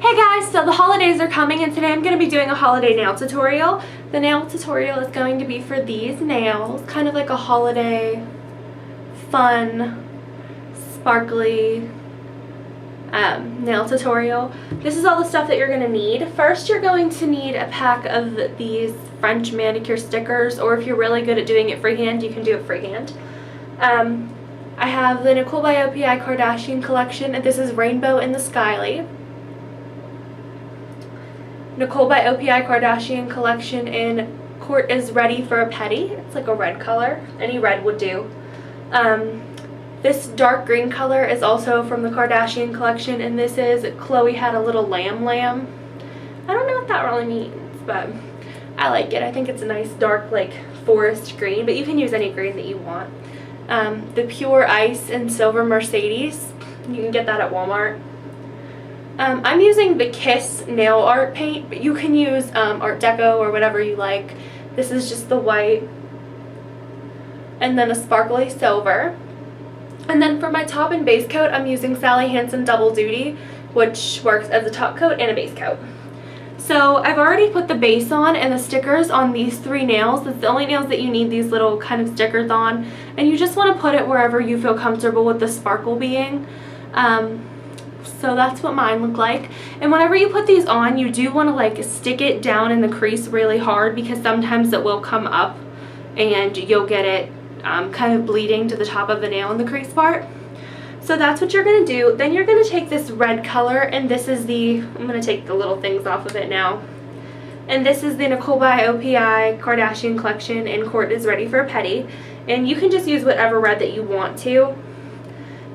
Hey guys, so the holidays are coming and today I'm going to be doing a holiday nail tutorial. The nail tutorial is going to be for these nails, kind of like a holiday, fun, sparkly nail tutorial. This is all the stuff that you're going to need. First, you're going to need a pack of these French manicure stickers, or if you're really good at doing it freehand, you can do it freehand. I have the Nicole by O.P.I Kardashian collection, and this is Rainbow in the S-kylie. Nicole by O.P.I Kardashian collection in Kourt is ready for a pedi. It's like a red color. Any red would do. This dark green color is also from the Kardashian collection, and this is Khloe had a little lamb. I don't know what that really means, but I like it. I think it's a nice dark like forest green, but you can use any green that you want. The Pure Ice in Silver Mercedes. You can get that at Walmart. I'm using the Kiss nail art paint, but you can use Art Deco or whatever you like. This is just the white and then a sparkly silver. And then for my top and base coat, I'm using Sally Hansen Double Duty, which works as a top coat and a base coat. So I've already put the base on and the stickers on these three nails. It's the only nails that you need these little kind of stickers on, and you just want to put it wherever you feel comfortable with the sparkle being. So that's what mine look like. And whenever you put these on, you do want to like stick it down in the crease really hard, because sometimes it will come up and you'll get it kind of bleeding to the top of the nail in the crease part. So that's what you're going to do. Then you're going to take this red color, and this is the, I'm going to take the little things off of it now. And this is the Nicole by O.P.I Kardashian collection, and Kourt is ready for a pedi. And you can just use whatever red that you want to.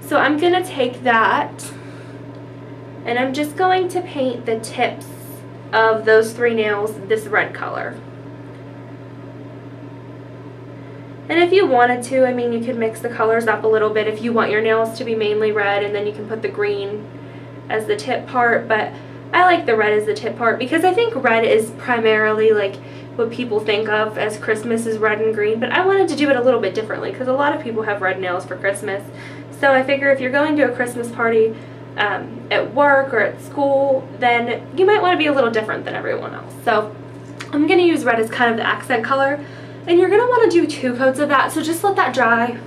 So I'm going to take that, and I'm just going to paint the tips of those three nails this red color. And if you wanted to, I mean, you could mix the colors up a little bit if you want your nails to be mainly red, and then you can put the green as the tip part. But I like the red as the tip part because I think red is primarily like what people think of as Christmas is red and green. But I wanted to do it a little bit differently because a lot of people have red nails for Christmas. So I figure if you're going to a Christmas party at work or at school, then you might want to be a little different than everyone else. So I'm going to use red as kind of the accent color. And you're going to want to do 2 coats of that, so just let that dry,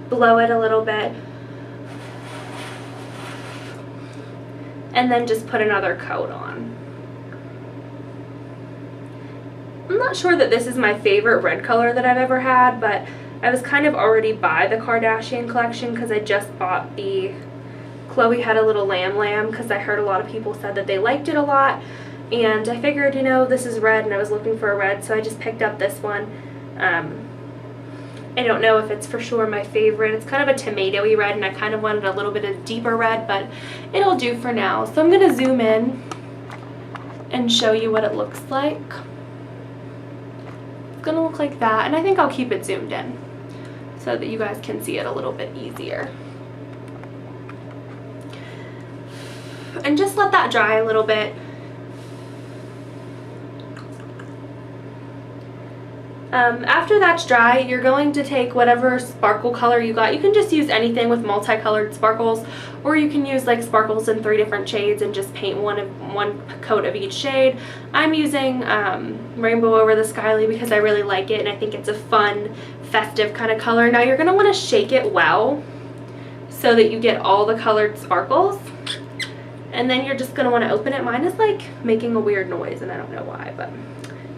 blow it a little bit, and then just put another coat on. I'm not sure that this is my favorite red color that I've ever had, but I was kind of already by the Kardashian collection because I just bought the Khloe had a little lamb because I heard a lot of people said that they liked it a lot. And I figured, you know, this is red and I was looking for a red, so I just picked up this one. I don't know if it's for sure my favorite. It's kind of a tomatoey red, and I kind of wanted a little bit of deeper red, but it'll do for now. So I'm going to zoom in and show you what it looks like. It's going to look like that, and I think I'll keep it zoomed in so that you guys can see it a little bit easier. And just let that dry a little bit. After that's dry, you're going to take whatever sparkle color you got. You can just use anything with multicolored sparkles, or you can use like sparkles in 3 different shades and just paint one coat of each shade. I'm using Rainbow over the S-kylie because I really like it and I think it's a fun, festive kind of color. Now you're going to want to shake it well so that you get all the colored sparkles. And then you're just going to want to open it. Mine is like making a weird noise and I don't know why, but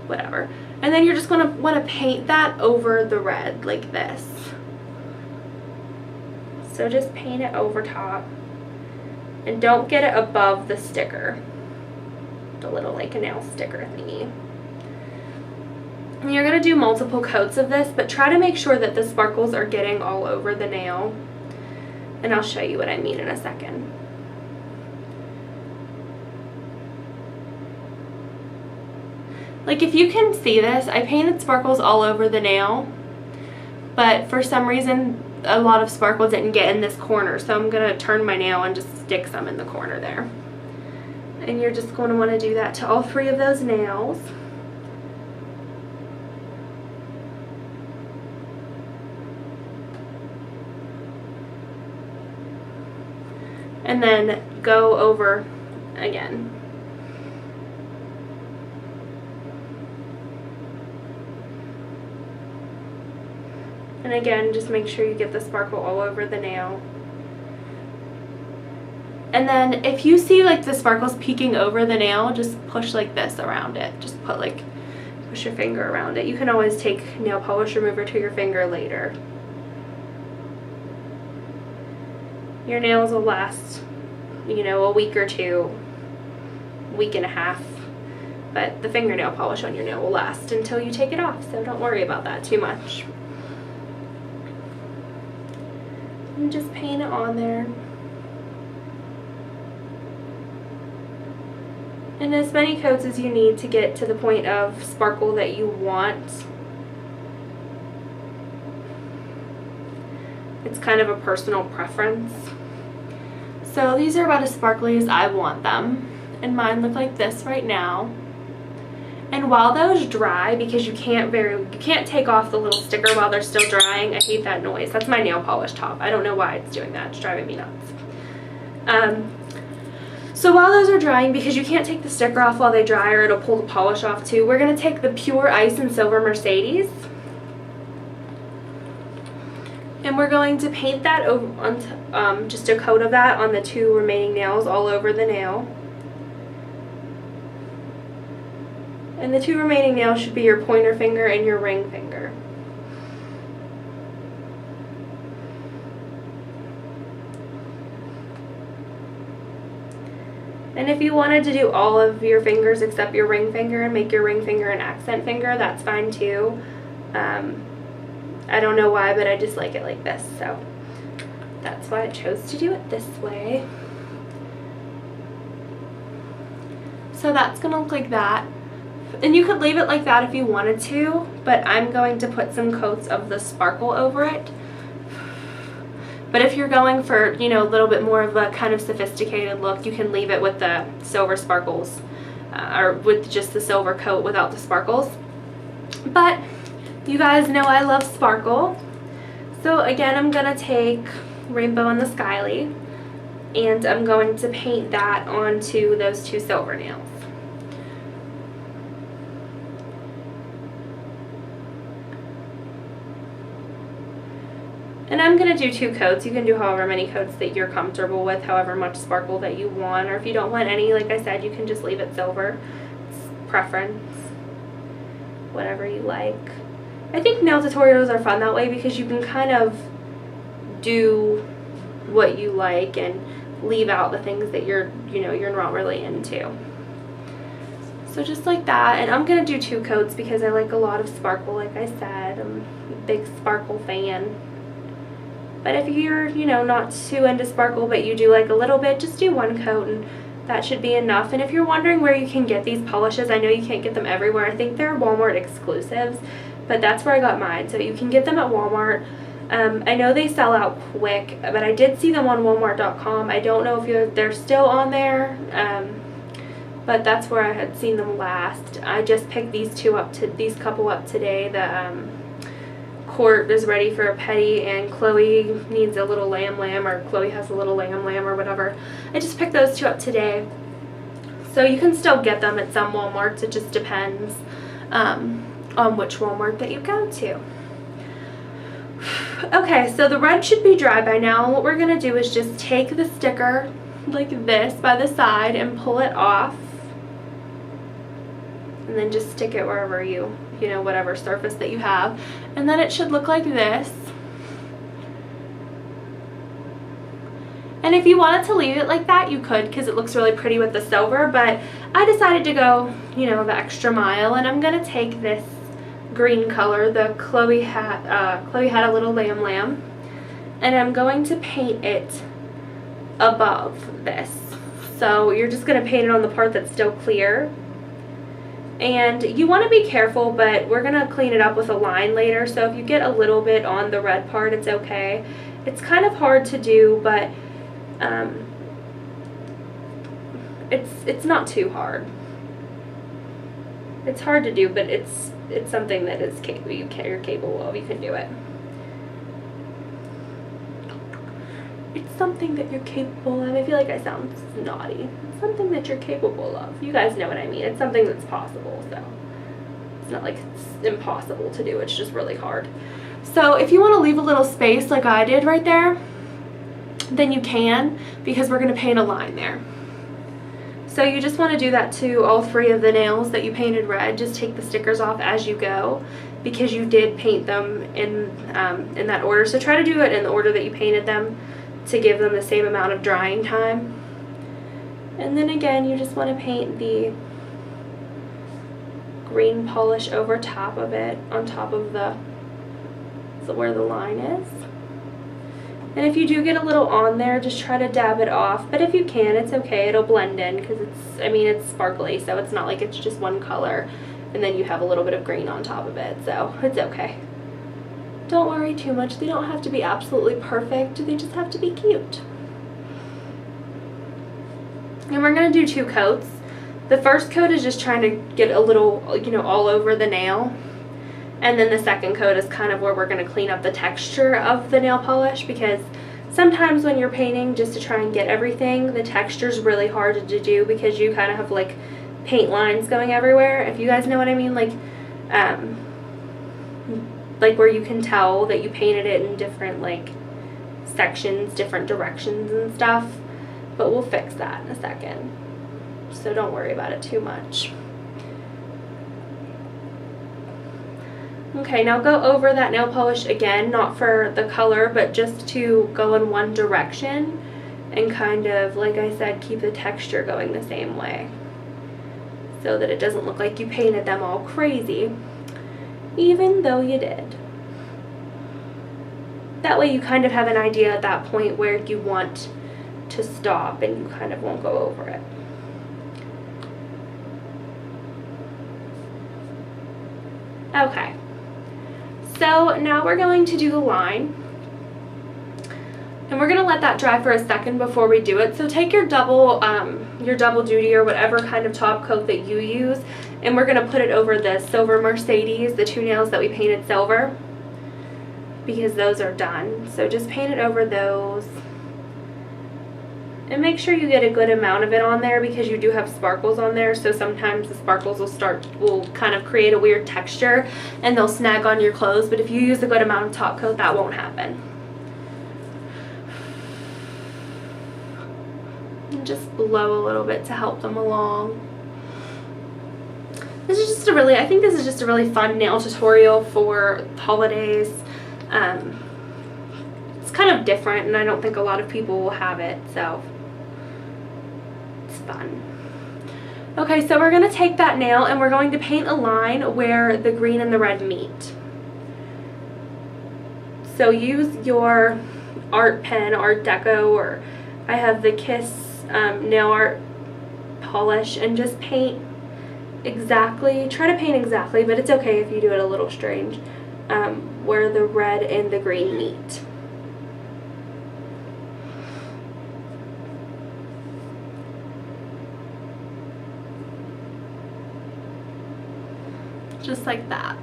whatever. And then you're just going to want to paint that over the red like this. So just paint it over top. And don't get it above the sticker. The little like nail sticker thingy. And you're going to do multiple coats of this, but try to make sure that the sparkles are getting all over the nail. And I'll show you what I mean in a second. Like if you can see this, I painted sparkles all over the nail, but for some reason a lot of sparkle didn't get in this corner, so I'm going to turn my nail and just stick some in the corner there. And you're just going to want to do that to all 3 of those nails. And then go over again. And again, just make sure you get the sparkle all over the nail. And then if you see like the sparkles peeking over the nail, just push like this around it. Just push your finger around it. You can always take nail polish remover to your finger later. Your nails will last, you know, a week or two, week and a half. But the fingernail polish on your nail will last until you take it off, so don't worry about that too much. And just paint it on there. And as many coats as you need to get to the point of sparkle that you want. It's kind of a personal preference. So these are about as sparkly as I want them. And mine look like this right now. And while those dry, because you can't take off the little sticker while they're still drying. I hate that noise. That's my nail polish top. I don't know why it's doing that. It's driving me nuts. So while those are drying, because you can't take the sticker off while they dry or it'll pull the polish off too, we're going to take the Pure Ice and Silver Mercedes. And we're going to paint that over on just a coat of that on the two remaining nails all over the nail. And the two remaining nails should be your pointer finger and your ring finger. And if you wanted to do all of your fingers except your ring finger and make your ring finger an accent finger, that's fine too. I don't know why, but I just like it like this, so that's why I chose to do it this way. So that's gonna look like that. And you could leave it like that if you wanted to, but I'm going to put some coats of the sparkle over it. But if you're going for, you know, a little bit more of a kind of sophisticated look, you can leave it with the silver sparkles, or with just the silver coat without the sparkles. But you guys know I love sparkle. So again, I'm going to take Rainbow and the S-kylie, and I'm going to paint that onto those two silver nails. And I'm going to do 2 coats. You can do however many coats that you're comfortable with, however much sparkle that you want. Or if you don't want any, like I said, you can just leave it silver. It's preference. Whatever you like. I think nail tutorials are fun that way because you can kind of do what you like and leave out the things that you're not really into. So just like that. And I'm going to do 2 coats because I like a lot of sparkle, like I said. I'm a big sparkle fan. But if you're, not too into sparkle, but you do like a little bit, just do 1 coat and that should be enough. And if you're wondering where you can get these polishes, I know you can't get them everywhere. I think they're Walmart exclusives, but that's where I got mine. So you can get them at Walmart. I know they sell out quick, but I did see them on Walmart.com. I don't know if they're still on there, but that's where I had seen them last. I just picked these couple up today. The Kourt is ready for a pedi, and Khloe needs a little lam-lam, or Khloe has a little lam-lam or whatever. I just picked those 2 up today. So you can still get them at some Walmarts. It just depends on which Walmart that you go to. Okay, so the red should be dry by now. And what we're going to do is just take the sticker like this by the side and pull it off. And then just stick it wherever whatever surface that you have. And then it should look like this. And if you wanted to leave it like that, you could, because it looks really pretty with the silver, but I decided to go, the extra mile, and I'm going to take this green color, the Khloe had a little lam-lam, and I'm going to paint it above this. So you're just going to paint it on the part that's still clear. And you want to be careful, but we're going to clean it up with a line later, so if you get a little bit on the red part, it's okay. It's kind of hard to do, but it's not too hard. It's hard to do, but it's something that is you're capable of. You can do it. It's something that you're capable of. I feel like I sound naughty. something that you're capable of. You guys know what I mean. It's something that's possible, so it's not like it's impossible to do. It's just really hard. So if you want to leave a little space like I did right there, then you can, because we're going to paint a line there. So you just want to do that to all 3 of the nails that you painted red. Just take the stickers off as you go, because you did paint them in that order. So try to do it in the order that you painted them to give them the same amount of drying time. And then again, you just want to paint the green polish over top of it, on top of the, so where the line is. And if you do get a little on there, just try to dab it off. But if you can, it's okay. It'll blend in, because it's, I mean, it's sparkly, so it's not like it's just one color and then you have a little bit of green on top of it. So it's okay. Don't worry too much. They don't have to be absolutely perfect. They just have to be cute. And we're going to do 2 coats. The first coat is just trying to get a little, you know, all over the nail. And then the second coat is kind of where we're going to clean up the texture of the nail polish, because sometimes when you're painting just to try and get everything, the texture is really hard to do, because you kind of have like paint lines going everywhere, if you guys know what I mean, like where you can tell that you painted it in different like sections, different directions and stuff. But we'll fix that in a second, so don't worry about it too much. Okay, now go over that nail polish again, not for the color, but just to go in one direction and kind of, like I said, keep the texture going the same way, so that it doesn't look like you painted them all crazy, even though you did. That way you kind of have an idea at that point where you want to stop, and you kind of won't go over it. Okay. So now we're going to do the line, and we're going to let that dry for a second before we do it. So take your double duty or whatever kind of top coat that you use, and we're going to put it over the Silver Mercedes, the 2 nails that we painted silver, because those are done. So just paint it over those, and make sure you get a good amount of it on there, because you do have sparkles on there, so sometimes the sparkles will kind of create a weird texture and they'll snag on your clothes. But if you use a good amount of top coat, that won't happen. And just blow a little bit to help them along. This is just I think this is just a really fun nail tutorial for holidays. It's kind of different, and I don't think a lot of people will have it, so it's fun. Okay, so we're going to take that nail and we're going to paint a line where the green and the red meet. So use your art pen, Art Deco, or I have the Kiss nail art polish, and just paint exactly, try to paint exactly, but it's okay if you do it a little strange, where the red and the green meet. Just like that.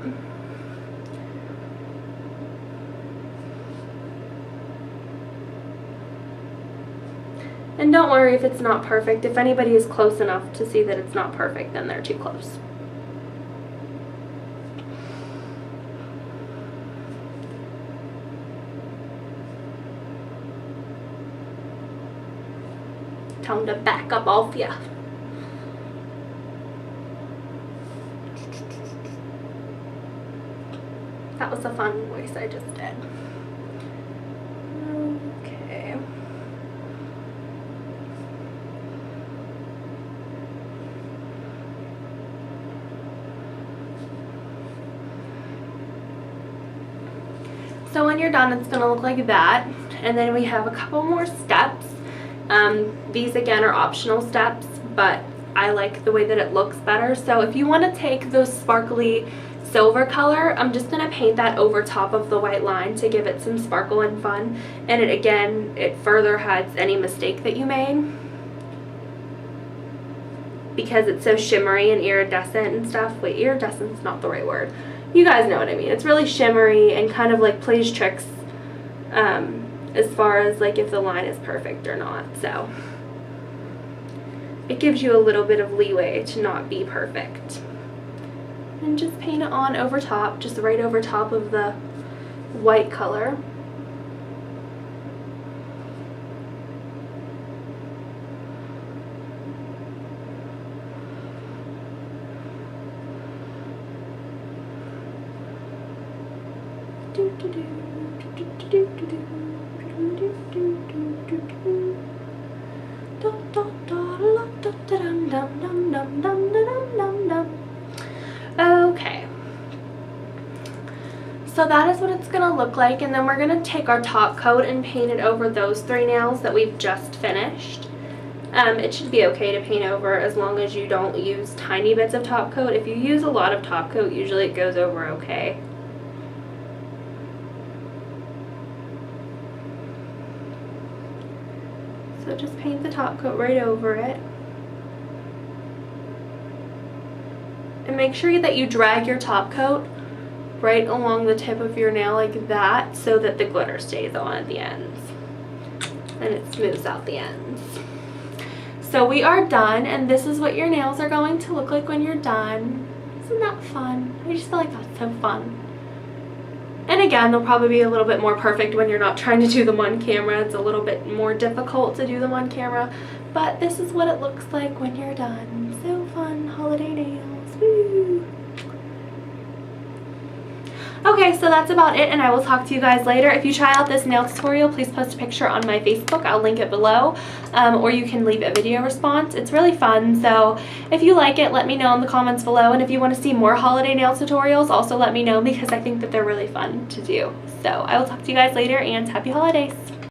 And don't worry if it's not perfect. If anybody is close enough to see that it's not perfect, then they're too close. Tell them to back up off ya. That was a fun voice I just did. Okay. So when you're done, it's going to look like that. And then we have a couple more steps. These again are optional steps, but I like the way that it looks better. So if you want to take those sparkly silver color, I'm just going to paint that over top of the white line to give it some sparkle and fun. And it further hides any mistake that you made, because it's so shimmery and iridescent and stuff. Wait, iridescent's not the right word. You guys know what I mean. It's really shimmery and kind of like plays tricks as far as like if the line is perfect or not. So it gives you a little bit of leeway to not be perfect. And just paint it on over top, just right over top of the white color. Okay, so that is what it's gonna look like, and then we're gonna take our top coat and paint it over those 3 nails that we've just finished. It should be okay to paint over as long as you don't use tiny bits of top coat. If you use a lot of top coat, usually it goes over okay. So just paint the top coat right over it. And make sure that you drag your top coat right along the tip of your nail like that, so that the glitter stays on at the ends and it smooths out the ends. So we are done, and this is what your nails are going to look like when you're done. Isn't that fun? I just feel like that's so fun. And again, they'll probably be a little bit more perfect when you're not trying to do them on camera. It's a little bit more difficult to do them on camera, but this is what it looks like when you're done. So fun, holiday nails. Woo! Okay, so that's about it, and I will talk to you guys later. If you try out this nail tutorial, please post a picture on my Facebook. I'll link it below, or you can leave a video response. It's really fun, so if you like it, let me know in the comments below. And if you want to see more holiday nail tutorials, also let me know, because I think that they're really fun to do. So I will talk to you guys later, and happy holidays.